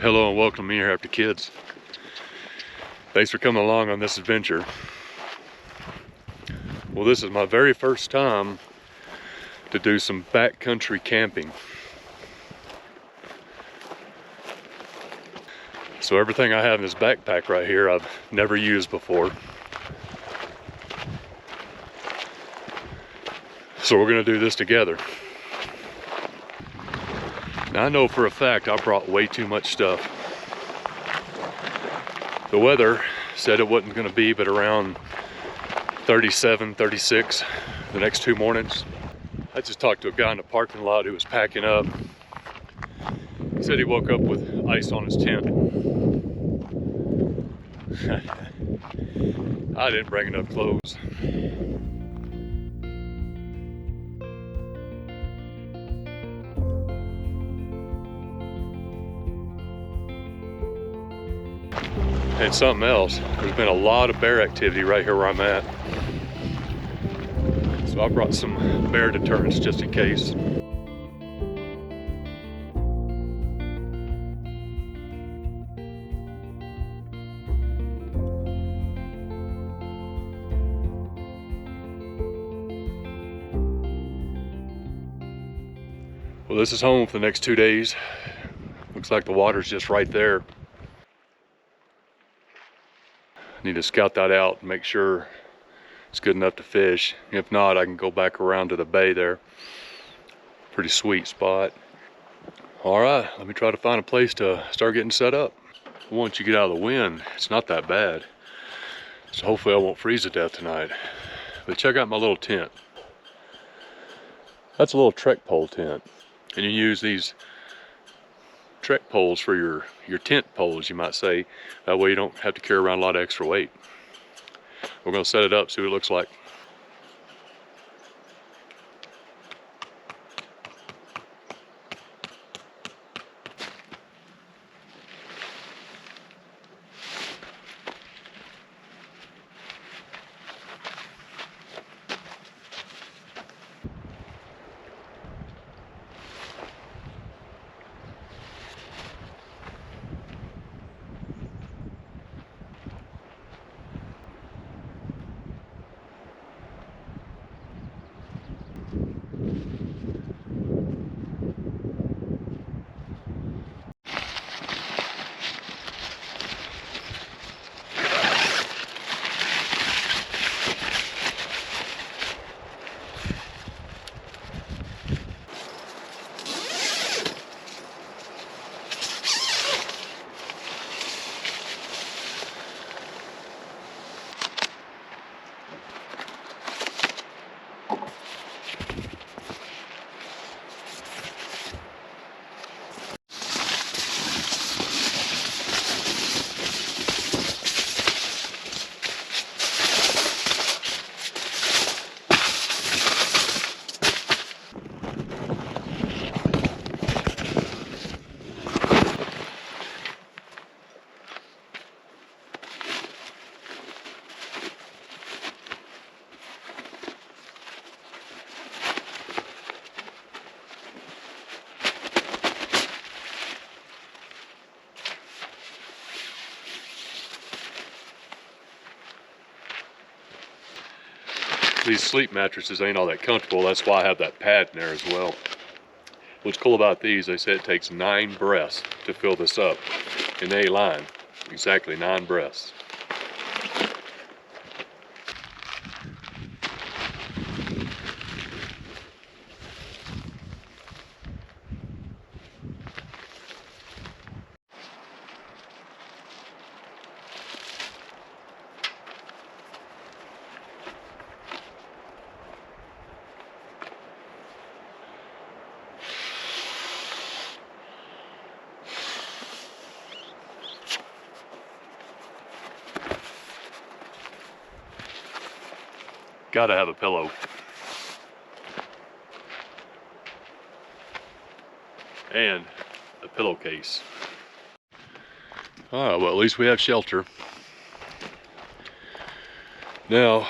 Hello and welcome to Me Here After Kids. Thanks for coming along on this adventure. Well, this is my very first time to do some backcountry camping. So everything I have in this backpack right here I've never used before. So we're gonna do this together. Now I know for a fact I brought way too much stuff. The weather said it wasn't gonna be but around 37, 36 the next 2 mornings. I just talked to a guy in the parking lot who was packing up. He said he woke up with ice on his tent. I didn't bring enough clothes. And something else, there's been a lot of bear activity right here where I'm at. So I brought some bear deterrents just in case. Well, this is home for the next 2 days. Looks like the water's just right there. Need to scout that out and make sure it's good enough to fish. If not, I can go back around to the bay there. Pretty sweet spot. All right, let me try to find a place to start getting set up. Once you get out of the wind, it's not that bad. So hopefully I won't freeze to death tonight. But check out my little tent. That's a little trek pole tent. And you use these trek poles for your tent poles, you might say. That way you don't have to carry around a lot of extra weight. We're going to set it up, see what it looks like. These sleep mattresses ain't all that comfortable. That's why I have that pad in there as well. What's cool about these, they say it takes 9 breaths to fill this up in a line. Exactly 9 breaths. Gotta have a pillow. And a pillowcase. Alright, well at least we have shelter. Now,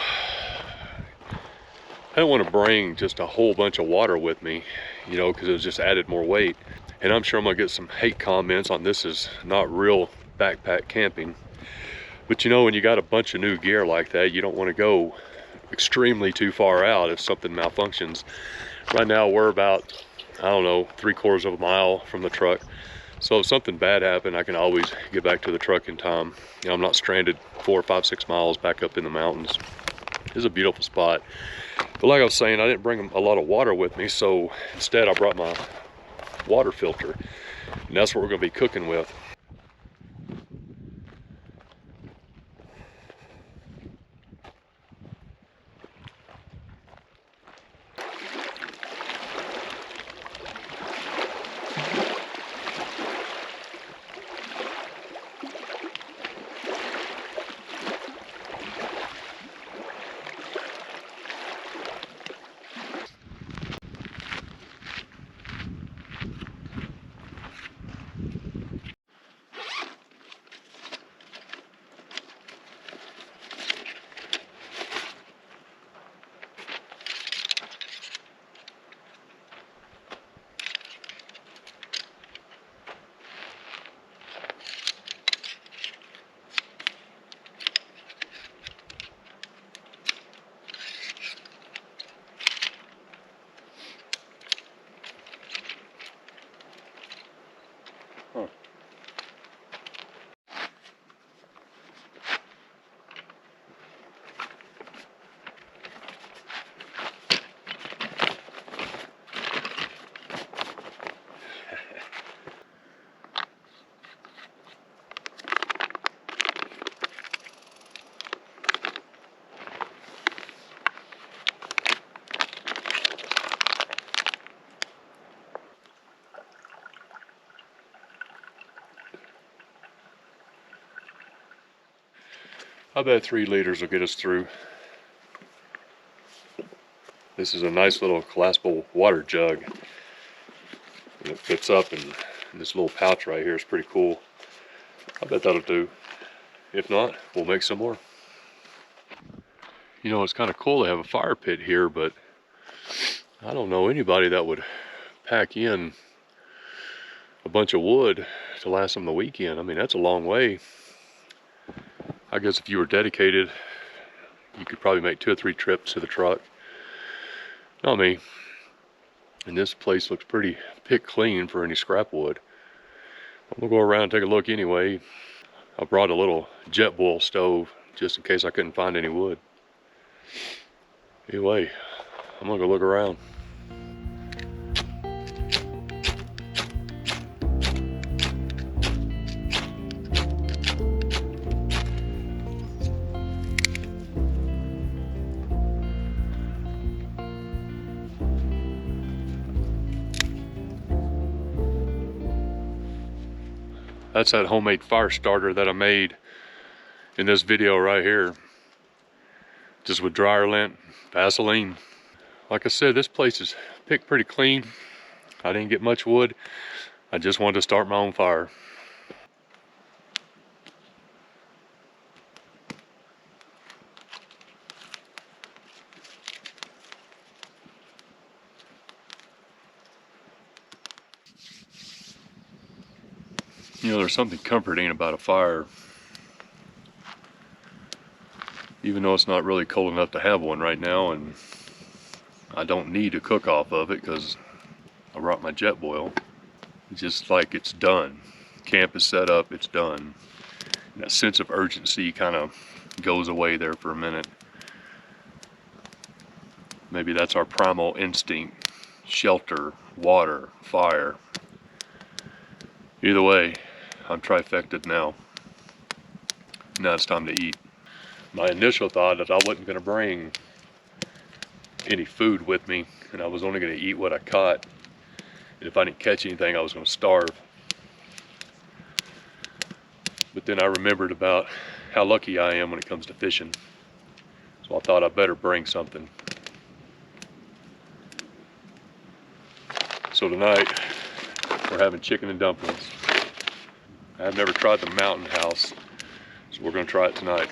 I don't want to bring just a whole bunch of water with me, you know, because it just added more weight. And I'm sure I'm gonna get some hate comments on this is not real backpack camping. But you know, when you got a bunch of new gear like that, you don't want to go extremely too far out if something malfunctions. Right now we're about, I don't know, 3/4 of a mile from the truck. So if something bad happened, I can always get back to the truck in time. You know, I'm not stranded 4, 5, 6 miles back up in the mountains. This is a beautiful spot. But like I was saying, I didn't bring a lot of water with me, so instead I brought my water filter. And that's what we're gonna be cooking with. Huh. I bet 3 liters will get us through. This is a nice little collapsible water jug. And it fits up in this little pouch right here is pretty cool. I bet that'll do. If not, we'll make some more. You know, it's kind of cool to have a fire pit here, but I don't know anybody that would pack in a bunch of wood to last them the weekend. I mean, that's a long way. I guess if you were dedicated, you could probably make 2 or 3 trips to the truck. Not me. And this place looks pretty pick clean for any scrap wood. We'll go around and take a look anyway. I brought a little Jetboil stove just in case I couldn't find any wood. Anyway, I'm gonna go look around. That's that homemade fire starter that I made in this video right here. Just with dryer lint, Vaseline. Like I said, this place is picked pretty clean. I didn't get much wood. I just wanted to start my own fire. You know, there's something comforting about a fire. Even though it's not really cold enough to have one right now, and I don't need to cook off of it because I brought my Jetboil. It's just like it's done. Camp is set up, it's done. And that sense of urgency kind of goes away there for a minute. Maybe that's our primal instinct. Shelter, water, fire. Either way, I'm trifected now. Now it's time to eat. My initial thought is I wasn't going to bring any food with me, and I was only going to eat what I caught. And if I didn't catch anything, I was going to starve. But then I remembered about how lucky I am when it comes to fishing. So I thought I better bring something. So tonight, we're having chicken and dumplings. I've never tried the Mountain House, so we're going to try it tonight.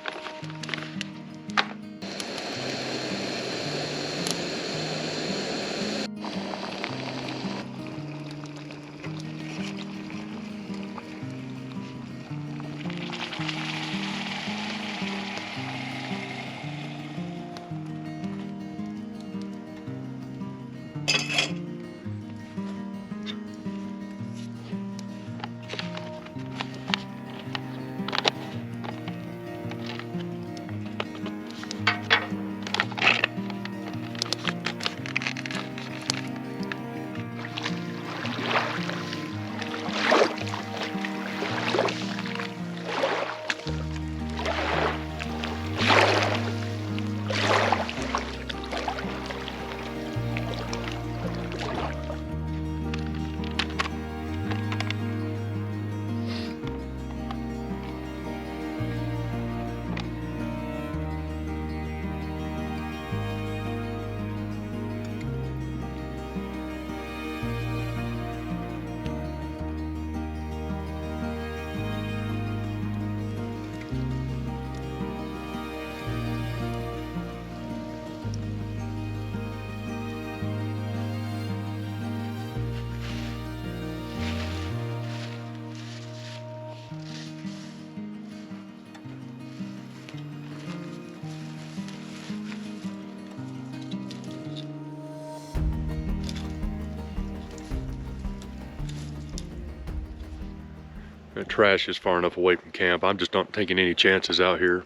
The trash is far enough away from camp. I'm just not taking any chances out here.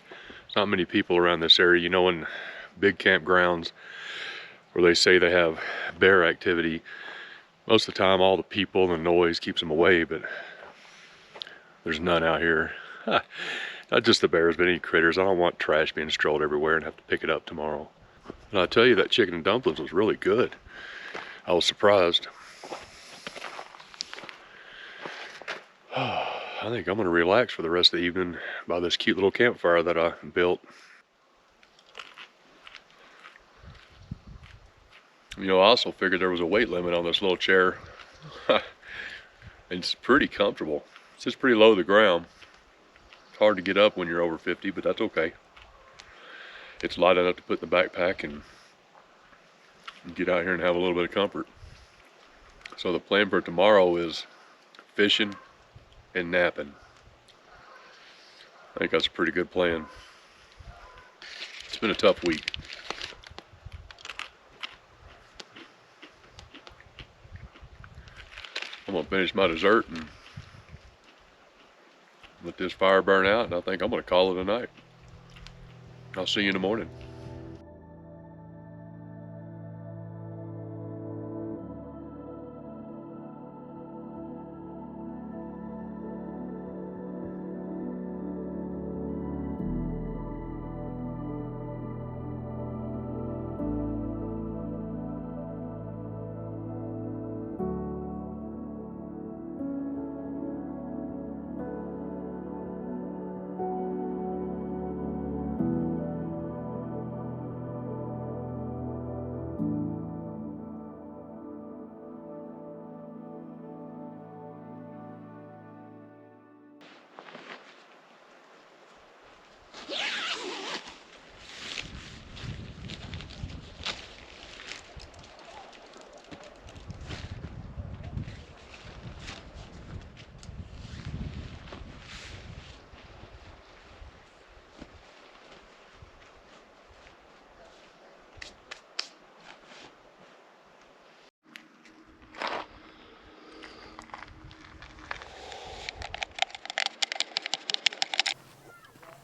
There's not many people around this area. You know, in big campgrounds where they say they have bear activity, most of the time all the people and the noise keeps them away, but there's none out here. Not just the bears, but any critters. I don't want trash being strolled everywhere and have to pick it up tomorrow. And I tell you, that chicken and dumplings was really good. I was surprised. I think I'm gonna relax for the rest of the evening by this cute little campfire that I built. You know, I also figured there was a weight limit on this little chair. It's pretty comfortable. It's just pretty low to the ground. It's hard to get up when you're over 50, but that's okay. It's light enough to put in the backpack and get out here and have a little bit of comfort. So the plan for tomorrow is fishing and napping. I think that's a pretty good plan. It's been a tough week. I'm gonna finish my dessert and let this fire burn out, and I think I'm gonna call it a night. I'll see you in the morning.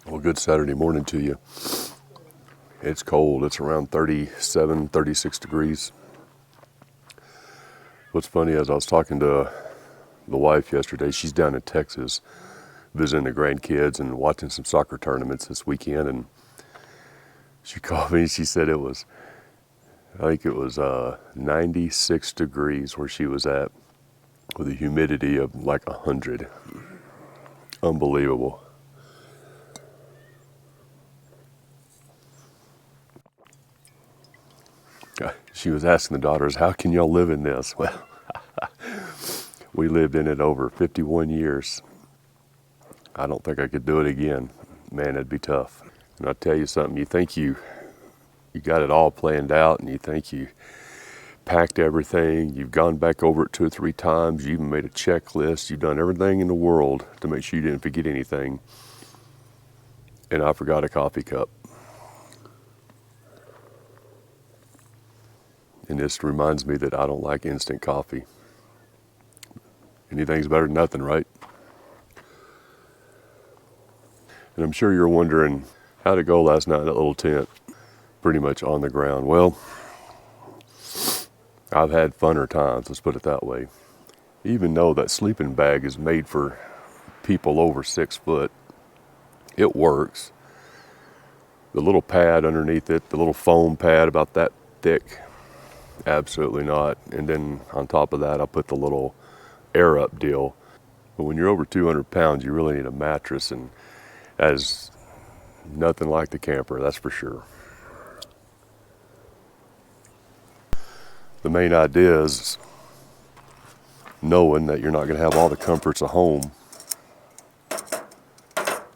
Well, good Saturday morning to you. It's cold. It's around 37, 36 degrees. What's funny is I was talking to the wife yesterday. She's down in Texas visiting the grandkids and watching some soccer tournaments this weekend. And she called me and she said I think it was 96 degrees where she was at with a humidity of like 100. Unbelievable. She was asking the daughters, how can y'all live in this? Well, we lived in it over 51 years. I don't think I could do it again. Man, it'd be tough. And I'll tell you something, you think you got it all planned out and you think you packed everything, you've gone back over it 2 or 3 times, you even made a checklist, you've done everything in the world to make sure you didn't forget anything. And I forgot a coffee cup. And this reminds me that I don't like instant coffee. Anything's better than nothing, right? And I'm sure you're wondering how'd it go last night in that little tent, pretty much on the ground. Well, I've had funner times, let's put it that way. Even though that sleeping bag is made for people over 6 foot, it works. The little pad underneath it, the little foam pad about that thick, absolutely not. And then on top of that, I put the little air up deal. But when you're over 200 pounds, you really need a mattress, and as nothing like the camper, that's for sure. The main idea is knowing that you're not going to have all the comforts of home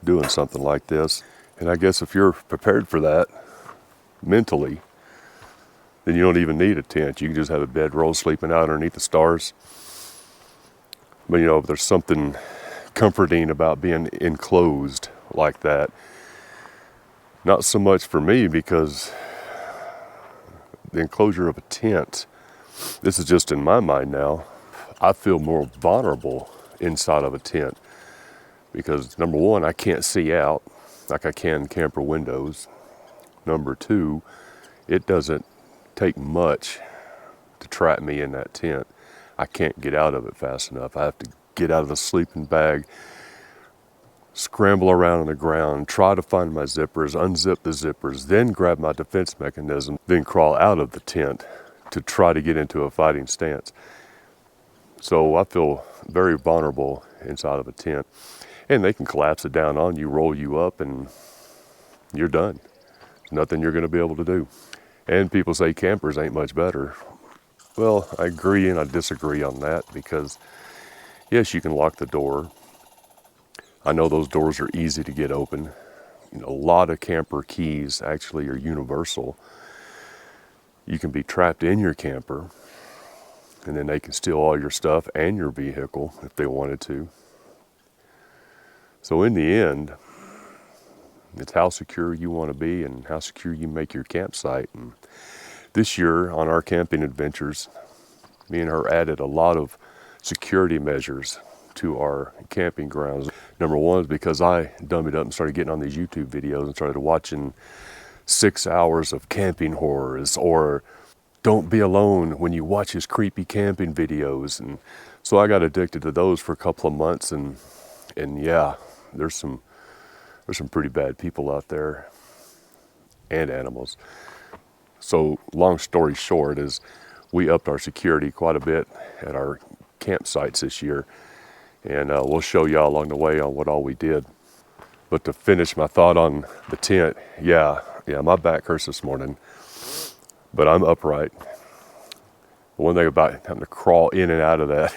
doing something like this. And I guess if you're prepared for that mentally, then you don't even need a tent. You can just have a bedroll sleeping out underneath the stars. But you know, there's something comforting about being enclosed like that. Not so much for me, because the enclosure of a tent, this is just in my mind now, I feel more vulnerable inside of a tent because, number one, I can't see out like I can camper windows. Number two, it doesn't take much to trap me in that tent. I can't get out of it fast enough. I have to get out of the sleeping bag, scramble around on the ground, try to find my zippers, unzip the zippers, then grab my defense mechanism, then crawl out of the tent to try to get into a fighting stance. So I feel very vulnerable inside of a tent. And they can collapse it down on you, roll you up, and you're done. Nothing you're going to be able to do. And people say campers ain't much better. Well, I agree and I disagree on that, because yes, you can lock the door. I know those doors are easy to get open. You know, a lot of camper keys actually are universal. You can be trapped in your camper, and then they can steal all your stuff and your vehicle if they wanted to. So in the end, it's how secure you want to be and how secure you make your campsite. And this year on our camping adventures, me and her added a lot of security measures to our camping grounds. Number one is because I dummied up and started getting on these YouTube videos and started watching 6 hours of camping horrors, or don't be alone when you watch his creepy camping videos. And so I got addicted to those for a couple of months, and yeah, there's some pretty bad people out there, and animals. So long story short is we upped our security quite a bit at our campsites this year, and we'll show y'all along the way on what all we did. But to finish my thought on the tent, yeah, my back hurts this morning, but I'm upright. One thing about having to crawl in and out of that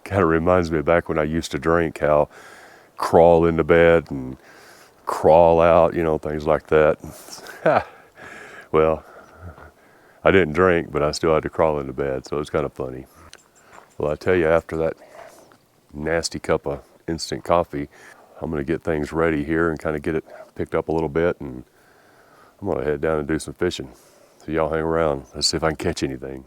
kind of reminds me of back when I used to drink, how crawl into bed and crawl out, you know, things like that. Well, I didn't drink, but I still had to crawl into bed, so it's kind of funny. Well, I tell you, after that nasty cup of instant coffee, I'm going to get things ready here and kind of get it picked up a little bit, and I'm going to head down and do some fishing. So y'all hang around. Let's see if I can catch anything.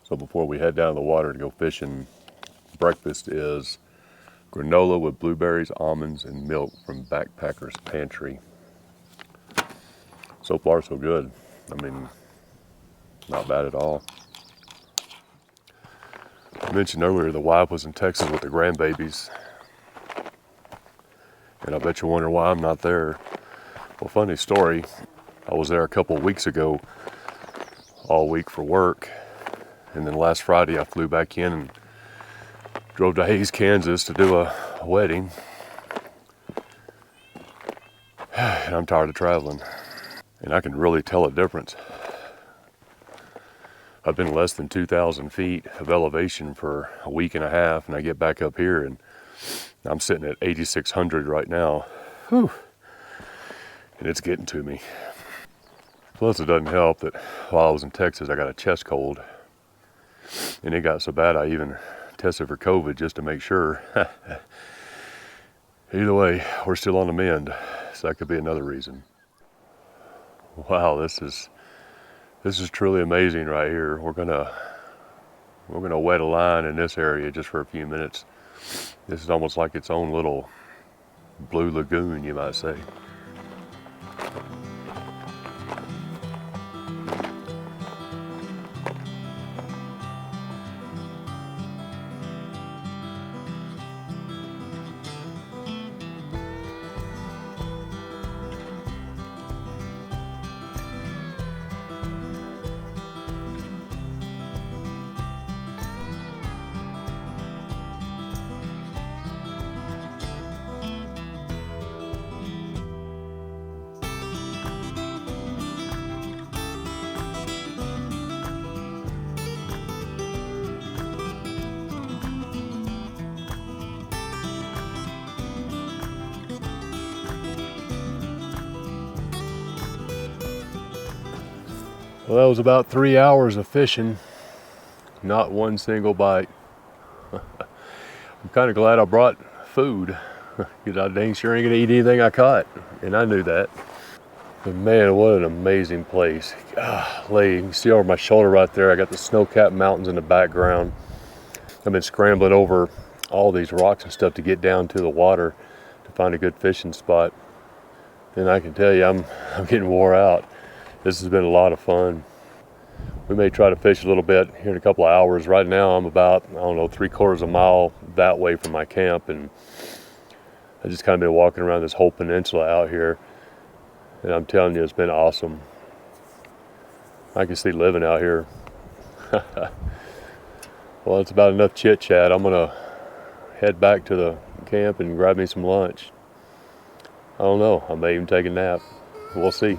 So before we head down to the water to go fishing, breakfast is granola with blueberries, almonds, and milk from Backpacker's Pantry. So far, so good. I mean, not bad at all. I mentioned earlier the wife was in Texas with the grandbabies, and I bet you wonder why I'm not there. Well, funny story, I was there a couple of weeks ago, all week for work, and then last Friday I flew back in and drove to Hays, Kansas to do a wedding. And I'm tired of traveling, and I can really tell a difference. I've been less than 2,000 feet of elevation for a week and a half, and I get back up here and I'm sitting at 8,600 right now. Whew. And it's getting to me. Plus it doesn't help that while I was in Texas I got a chest cold. And it got so bad I even tested for COVID just to make sure. Either way, we're still on the mend, so that could be another reason. Wow, this is truly amazing right here. We're gonna wet a line in this area just for a few minutes. This is almost like its own little blue lagoon, you might say. Well, that was about 3 hours of fishing, not one single bite. I'm kind of glad I brought food, because I dang sure ain't gonna eat anything I caught, and I knew that. But man, what an amazing place. Golly, you can see over my shoulder right there, I got the snow-capped mountains in the background. I've been scrambling over all these rocks and stuff to get down to the water to find a good fishing spot. And I can tell you, I'm getting wore out. This has been a lot of fun. We may try to fish a little bit here in a couple of hours. Right now I'm about, I don't know, 3/4 mile that way from my camp, and I just kind of been walking around this whole peninsula out here, and I'm telling you, it's been awesome. I can see living out here. Well, it's about enough chit chat. I'm gonna head back to the camp and grab me some lunch. I don't know, I may even take a nap. We'll see.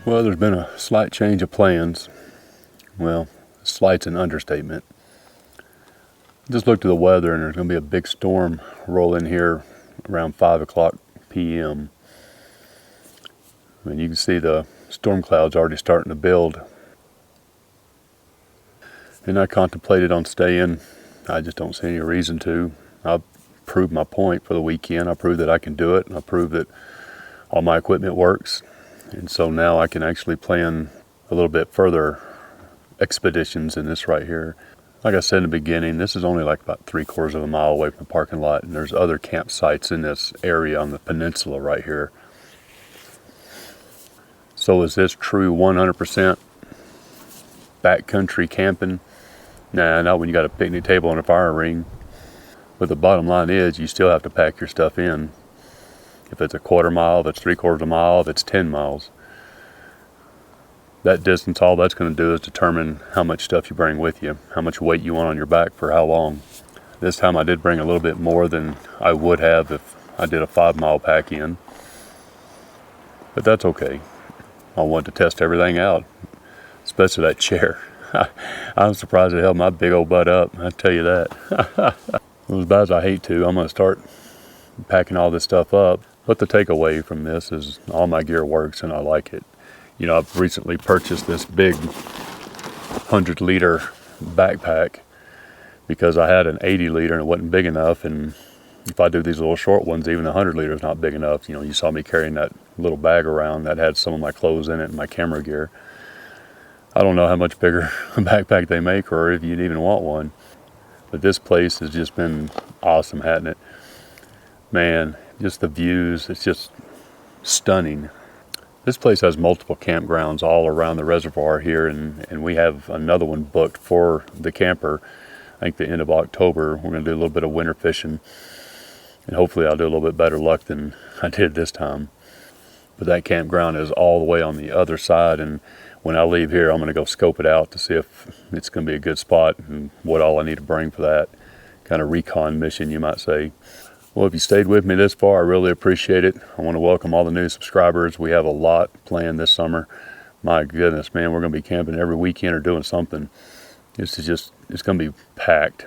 Well, there's been a slight change of plans. Well, slight's an understatement. Just looked at the weather, and there's going to be a big storm roll in here around 5 o'clock p.m. And you can see the storm clouds already starting to build. And I contemplated on staying. I just don't see any reason to. I've proved my point for the weekend. I proved that I can do it. I proved that all my equipment works. And so now I can actually plan a little bit further expeditions in this right here. Like I said in the beginning, this is only like about 3/4 mile away from the parking lot, and there's other campsites in this area on the peninsula right here. So is this true 100% backcountry camping? Nah, not when you got a picnic table and a fire ring. But the bottom line is, you still have to pack your stuff in. If it's a 1/4 mile, if it's 3/4 mile, if it's 10 miles. That distance, all that's going to do is determine how much stuff you bring with you, how much weight you want on your back for how long. This time I did bring a little bit more than I would have if I did a 5-mile pack in. But that's okay. I wanted to test everything out, especially that chair. I'm surprised it held my big old butt up, I tell you that. As bad as I hate to, I'm going to start packing all this stuff up. But the takeaway from this is all my gear works and I like it. You know, I've recently purchased this big 100-liter backpack because I had an 80-liter and it wasn't big enough. And if I do these little short ones, even the 100-liter is not big enough. You know, you saw me carrying that little bag around that had some of my clothes in it and my camera gear. I don't know how much bigger a backpack they make or if you'd even want one. But this place has just been awesome, hasn't it? Man, just the views, it's just stunning. This place has multiple campgrounds all around the reservoir here, and we have another one booked for the camper. I think the end of October. We're going to do a little bit of winter fishing, and hopefully I'll do a little bit better luck than I did this time. But that campground is all the way on the other side, and when I leave here, I'm going to go scope it out to see if it's going to be a good spot and what all I need to bring for that kind of recon mission, you might say. Well, if you stayed with me this far, I really appreciate it. I want to welcome all the new subscribers. We have a lot planned this summer. My goodness, man, we're going to be camping every weekend or doing something. It's going to be packed.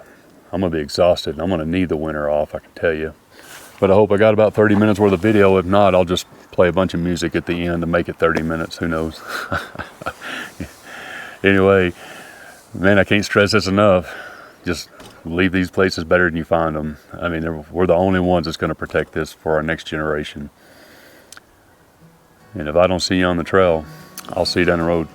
I'm going to be exhausted. I'm going to need the winter off, I can tell you. But I hope I got about 30 minutes worth of video. If not, I'll just play a bunch of music at the end to make it 30 minutes. Who knows? Anyway, man, I can't stress this enough. Just leave these places better than you find them. I mean, we're the only ones that's going to protect this for our next generation. And if I don't see you on the trail, I'll see you down the road.